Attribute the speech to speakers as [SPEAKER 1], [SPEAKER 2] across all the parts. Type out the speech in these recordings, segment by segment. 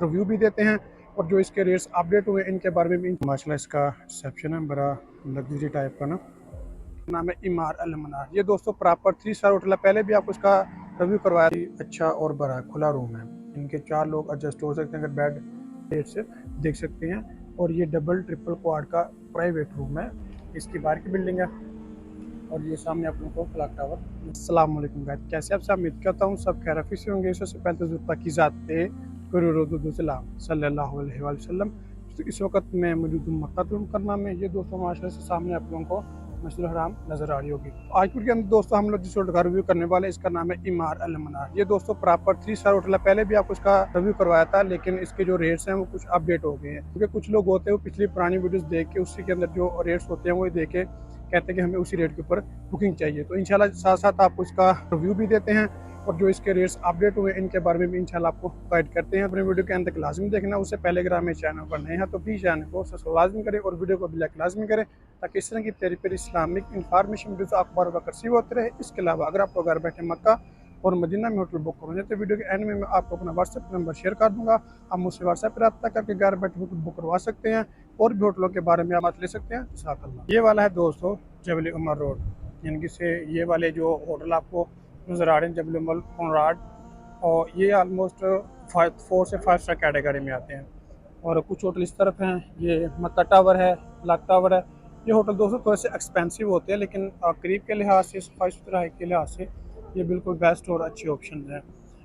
[SPEAKER 1] Review भी देते हैं और जो इसके रेट्स अपडेट हुए इनके बारे में भी। माशाल्लाह इसका रिसेप्शन है बड़ा लग्जरी टाइप का ना, नाम है इमार अल मनार। ये दोस्तों प्रॉपर 3 स्टार होटल है, पहले भी आपको इसका रिव्यू करवाया था। अच्छा और बड़ा खुला रूम है, इनके 4 लोग एडजस्ट हो सकते हैं अगर बेड रेट से देख सकते हैं। और ये डबल ट्रिपल क्वाड का प्राइवेट रूम है, इसकी बाहर की बिल्डिंग है। और ये सामने आप लोगों को क्लॉक टावर। अस्सलाम वालेकुम गाइस, कैसे आप सब? उम्मीद करता हूँ सब खैर से होंगे। सबसे पहले तो जुत्ता की ज़ात पे सलाम सल्लल्लाहु अलैहि वसल्लम। तो इस वक्त मैं मौजूद हूँ मक्का मुकर्रमा में। ये दोस्तों माशाल्लाह से सामने आप लोगों को मस्जिद हराम नज़र आ रही होगी। आज के अंदर दोस्तों हम लोग जिस होटल का रिव्यू करने वाले हैं इसका नाम है इमार अल मनार। ये दोस्तों प्रॉपर 3 स्टार होटल है, पहले भी आपको इसका रिव्यू करवाया था लेकिन इसके जो रेट्स हैं वो कुछ अपडेट हो गए हैं, क्योंकि कुछ लोग होते हैं वो पिछली पुरानी वीडियोस देख के उसी के अंदर जो रेट्स होते हैं वो देख के कहते हैं कि हमें उसी रेट के ऊपर बुकिंग चाहिए। तो इंशाल्लाह साथ साथ आपको इसका रिव्यू भी देते हैं और जो इसके रेट्स अपडेट हुए इनके बारे में भी इंशाल्लाह आपको गाइड करते हैं। अपने वीडियो के अंत तक लाजमी देखना। उससे पहले अगर हमें चैनल पर नए हैं तो प्लीज़ चैनल को सब्सक्राइब लाजमी करें और वीडियो को भी लाइक लाजमी करें, ताकि इस तरह की प्यारी प्यारी इस्लामिक इन्फॉर्मेशन वीडियो अखबार वगैरह रिसीव होते रहे। इसके अलावा अगर आपको घर बैठे मक्का और मदीना में होटल बुक करोगे तो वीडियो के एंड में मैं आपको अपना व्हाट्सएप नंबर शेयर कर दूंगा। आप मुझसे व्हाट्सएप पर रब्ता करके घर बैठे होटल बुक करवा सकते हैं और भी होटलों के बारे में आप बात ले सकते हैं। जज़ाकल्लाह। ये वाला है दोस्तों जबल उमर रोड, यानी कि से ये वाले जो होटल आपको नज़र आ रहे हैं जबल उमर कॉनराड, और ये आलमोस्ट 4 से 5 स्टार कैटेगरी में आते हैं। और कुछ होटल इस तरफ हैं, ये मक्का टावर है, ब्लैक टावर है। ये होटल दोस्तों थोड़े से एक्सपेंसिव होते हैं लेकिन करीब के लिहाज से, सफाई सुथराई के लिहाज से ये बिल्कुल बेस्ट और अच्छे ऑप्शन हैं।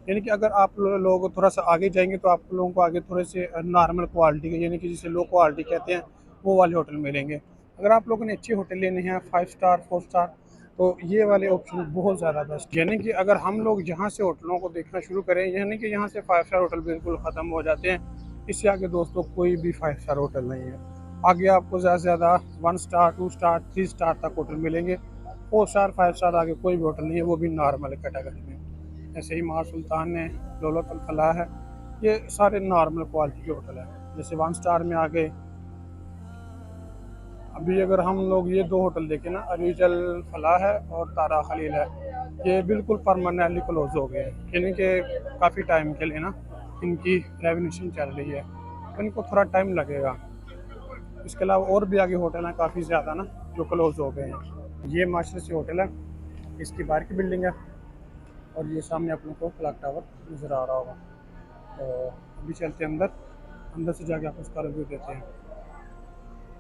[SPEAKER 1] यानी कि अगर आप लोग थोड़ा सा आगे जाएंगे तो आप लोगों को आगे थोड़े से नॉर्मल क्वालिटी के, यानी कि जिसे लो क्वालिटी कहते हैं, वो वाले होटल मिलेंगे। अगर आप लोगों ने अच्छे होटल लेने हैं 5 स्टार 4 स्टार, तो ये वाले ऑप्शन बहुत ज़्यादा बेस्ट। यानी कि अगर हम लोग यहाँ से होटलों को देखना शुरू करें, यानी कि यहाँ से 5 स्टार होटल बिल्कुल ख़त्म हो जाते हैं। इससे आगे दोस्तों कोई भी 5 स्टार होटल नहीं है। आगे आपको ज़्यादा से ज़्यादा 1 स्टार 2 स्टार 3 स्टार तक होटल मिलेंगे। 4 स्टार 5 स्टार आगे कोई भी होटल नहीं है, वो भी नॉर्मल कैटेगरी में। जैसे ही मार सुल्तान है, दौलत अल फलाह है, ये सारे नॉर्मल क्वालिटी के होटल हैं। जैसे 1 स्टार में आगे अभी अगर हम लोग ये 2 होटल देखें ना, अरीजल फलाह है और तारा खलील है, ये बिल्कुल परमानेंटली क्लोज हो गए हैं। यानी कि काफ़ी टाइम के लिए ना इनकी रेवोल्यूशन चल रही है, तो इनको थोड़ा टाइम लगेगा। इसके अलावा और भी आगे होटल हैं काफ़ी ज़्यादा ना जो क्लोज हो गए हैं। ये मास्टर से होटल है, इसकी बाहर की बिल्डिंग है। और ये सामने आप लोगों को क्लॉक टावर नज़र आ रहा होगा। तो अभी चलते हैं अंदर, अंदर से जाके आप उसका रिव्यू देते हैं।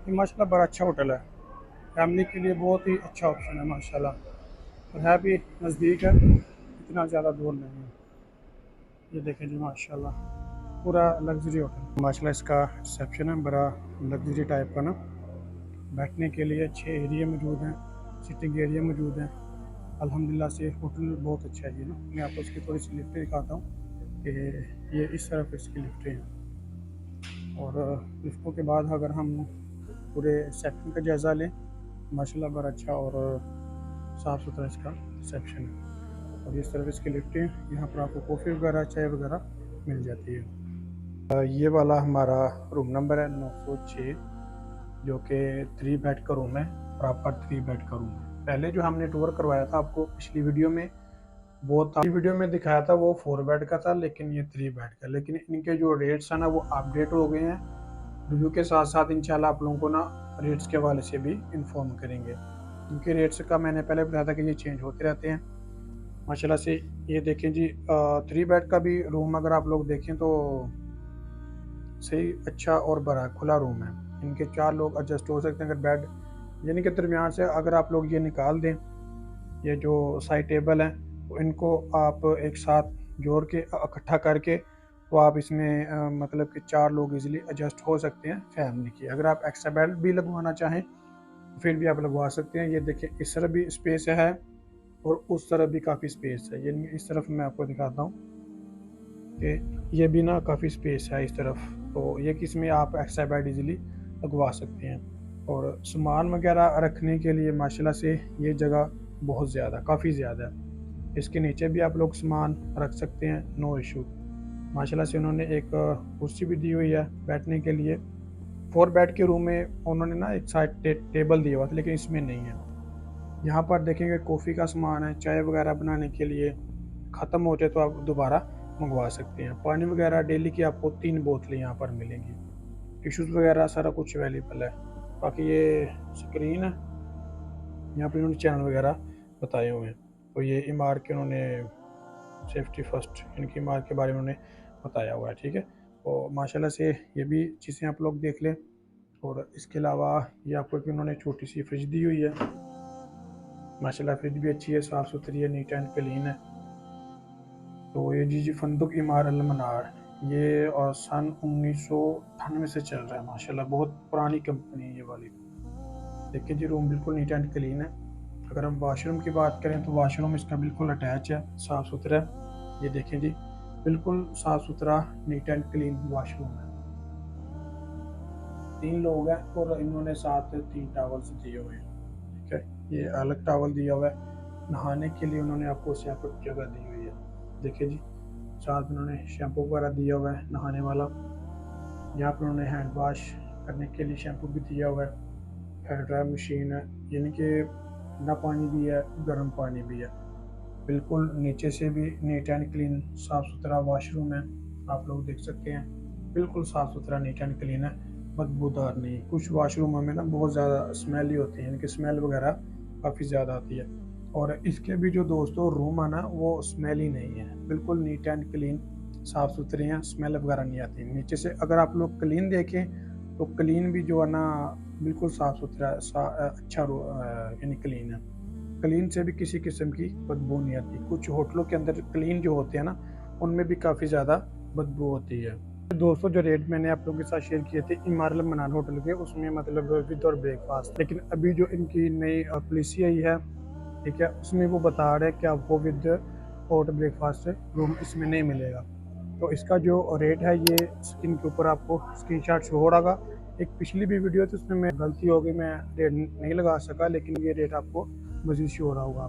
[SPEAKER 1] ये माशाल्लाह बड़ा अच्छा होटल है, फैमिली के लिए बहुत ही अच्छा ऑप्शन है माशाल्लाह। और है भी नज़दीक है, इतना ज़्यादा दूर नहीं है। ये देखें जी माशाल्लाह पूरा लग्जरी होटल। माशाल्लाह इसका रिसेप्शन है बड़ा लग्जरी टाइप का ना, बैठने के लिए अच्छे एरिया मौजूद हैं, सिटिंग एरिया मौजूद हैं। अल्हम्दुलिल्लाह से होटल बहुत अच्छा है। ये ना मैं आपको इसकी थोड़ी सी लिफ्टें दिखाता हूँ कि ये इस तरफ इसकी लिफ्टें हैं। और लिफ्टों के बाद अगर हम पूरे रिसेप्शन का जायज़ा लें, माशाल्लाह बड़ा अच्छा और साफ़ सुथरा इसका रिसेप्शन है। और इस तरफ इसकी लिफ्टें, यहाँ पर आपको कॉफ़ी वगैरह चाय वगैरह मिल जाती है। ये वाला हमारा रूम नंबर है 906, जो कि 3 बेड का रूम है, प्रॉपर 3 बेड का रूम है। पहले जो हमने टूर करवाया था आपको पिछली वीडियो में, वो था वीडियो में दिखाया था वो 4 बेड का था, लेकिन ये 3 बेड का। लेकिन इनके जो रेट्स हैं ना वो अपडेट हो गए हैं। रिव्यू के साथ साथ इंशाल्लाह आप लोगों को ना रेट्स के हवाले से भी इन्फॉर्म करेंगे, क्योंकि रेट्स का मैंने पहले बताया था कि ये चेंज होते रहते हैं माशाल्लाह से। ये देखें जी 3 बेड का भी रूम अगर आप लोग देखें तो सही अच्छा और बड़ा खुला रूम है। इनके 4 लोग एडजस्ट हो सकते हैं अगर बेड, यानी कि दरमियान से अगर आप लोग ये निकाल दें, ये जो साइड टेबल हैं तो इनको आप एक साथ जोड़ के इकट्ठा करके तो आप इसमें मतलब कि 4 लोग इजीली एडजस्ट हो सकते हैं फैमिली की। अगर आप एक्स्ट्रा बेड भी लगवाना चाहें तो फिर भी आप लगवा सकते हैं। ये देखिए इस तरफ भी स्पेस है और उस तरफ भी काफ़ी स्पेस है। यानी इस तरफ मैं आपको दिखाता हूँ कि ये भी ना काफ़ी स्पेस है इस तरफ, तो ये किसमें आप एक्स्ट्रा बेड इजीली लगवा सकते हैं। और सामान वगैरह रखने के लिए माशाल्लाह से ये जगह बहुत ज़्यादा, काफ़ी ज़्यादा है। इसके नीचे भी आप लोग सामान रख सकते हैं, नो इशू। माशाल्लाह से उन्होंने एक कुर्सी भी दी हुई है बैठने के लिए। 4 बेड के रूम में उन्होंने ना एक साइड टेबल दिया हुआ था, लेकिन इसमें नहीं है। यहाँ पर देखेंगे कॉफ़ी का सामान है, चाय वगैरह बनाने के लिए, ख़त्म हो जाए तो आप दोबारा मंगवा सकते हैं। पानी वगैरह डेली की आपको 3 बोतलें यहाँ पर मिलेंगी। टिश्यूज़ वगैरह सारा कुछ अवेलेबल है। बाकी ये स्क्रीन है, यहाँ पर इन्होंने चैनल वगैरह बताए हुए हैं। तो ये इमार के उन्होंने सेफ्टी फर्स्ट इनकी इमार के बारे में उन्होंने बताया हुआ है, ठीक है। और माशाल्लाह से ये भी चीज़ें आप लोग देख लें। और इसके अलावा ये आपको एक इन्होंने छोटी सी फ्रिज दी हुई है। माशाल्लाह फ्रिज भी अच्छी है, साफ़ सुथरी है, नीट एंड क्लीन है। तो ये जी फंदुक इमार अल मनार, ये सन 1998 से चल रहा है। माशाल्लाह बहुत पुरानी कंपनी है ये वाली। देखिए जी रूम बिल्कुल नीट एंड क्लीन है। अगर हम वाशरूम की बात करें तो वाशरूम इसका बिल्कुल अटैच है, साफ़ सुथरा है। ये देखें जी बिल्कुल साफ़ सुथरा नीट एंड क्लीन वाशरूम है। 3 लोग हैं और इन्होंने साथ 3 टावल्स दिए हुए हैं, ठीक है। ये अलग टावल दिया हुआ है। नहाने के लिए उन्होंने आपको सेपरेट जगह दी हुई है। देखिए जी साथ उन्होंने शैम्पू वगैरह दिया हुआ है नहाने वाला। यहाँ पर उन्होंने हैंड वॉश करने के लिए शैम्पू भी दिया हुआ है। हेयर ड्रायर मशीन है, यानी कि ठंडा पानी भी है, गर्म पानी भी है। बिल्कुल नीचे से भी नीट एंड क्लीन साफ़ सुथरा वॉशरूम है, आप लोग देख सकते हैं। बिल्कुल साफ़ सुथरा नीट एंड क्लीन है, बदबूदार नहीं। कुछ वाशरूमों में ना बहुत ज़्यादा स्मेली होती है, इनकी स्मेल वगैरह काफ़ी ज़्यादा आती है। और इसके भी जो दोस्तों रूम है ना वो स्मेली नहीं है, बिल्कुल नीट एंड क्लीन साफ़ सुथरे हैं, स्मेल वगैरह नहीं आती। नीचे से अगर आप लोग क्लीन देखें तो क्लीन भी जो है ना बिल्कुल साफ़ सुथरा अच्छा यानी क्लीन है। क्लीन से भी किसी किस्म की बदबू नहीं आती। कुछ होटलों के अंदर क्लीन जो होते हैं ना उनमें भी काफ़ी ज़्यादा बदबू होती है। दोस्तों जो रेट मैंने आप लोगों के साथ शेयर किए थे इमारत मनान होटल के, उसमें मतलब विद और ब्रेकफास्ट, लेकिन अभी जो इनकी नई पॉलिसी आई है, ठीक है, उसमें वो बता रहे हैं कि आपको विद और ब्रेकफास्ट रूम इसमें नहीं मिलेगा। तो इसका जो रेट है ये स्क्रीन के ऊपर आपको स्क्रीनशॉट शो हो रहा। एक पिछली भी वीडियो थी उसमें मैं गलती हो गई, मैं रेट नहीं लगा सका, लेकिन ये रेट आपको मज़ीद शो हो रहा होगा।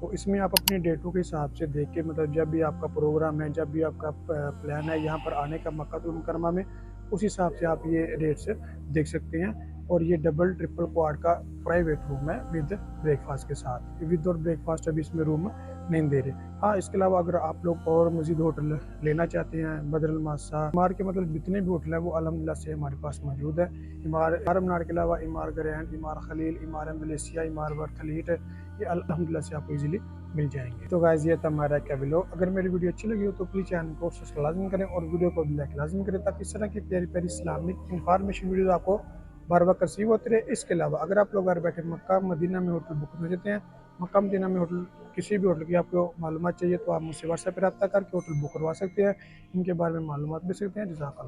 [SPEAKER 1] तो इसमें आप अपनी डेटों के हिसाब से देख के मतलब जब भी आपका प्रोग्राम है, जब भी आपका प्लान है यहाँ पर आने का मक्का मुकरमा में, उस हिसाब से आप ये रेट्स देख सकते हैं। और ये डबल ट्रिपल क्वाड का प्राइवेट रूम है विद ब्रेकफास्ट के साथ। विद और ब्रेकफास्ट अभी इसमें रूम नहीं दे रहे। हाँ इसके अलावा अगर आप लोग और मज़ीद होटल लेना चाहते हैं बदरल मासा इमार के मतलब जितने भी होटल हैं वो अल्हम्दुलिल्लाह से हमारे पास मौजूद है। इमार मीनार के अलावा इमार ग्रैंड, इमार खलील, इमार मलेशिया, इमार बर्थलीट, ये अल्हम्दुलिल्लाह से आपको इजीली मिल जाएंगे। तो गाइस ये था हमारा क्या व्लॉग। अगर मेरी वीडियो अच्छी लगी हो तो प्लीज़ चैनल को सब्सक्राइब लाजमी करें और वीडियो को भी लाइक लाजमी करें, ताकि इस तरह की प्यारी प्यारी इस्लामिक इन्फॉर्मेशन वीडियो आपको बार बार रिसीव होते रहे। इसके अलावा अगर आप लोग घर बैठे मक्का मदीना में होटल बुक कर देते हैं, मक्का मदीना में होटल किसी भी होटल की आपको मालूमात चाहिए तो आप मुझसे व्हाट्सएप पर रब्ता करके होटल बुक करवा सकते हैं, इनके बारे में मालूमात भी सकते हैं। जज़ाकल्लाह।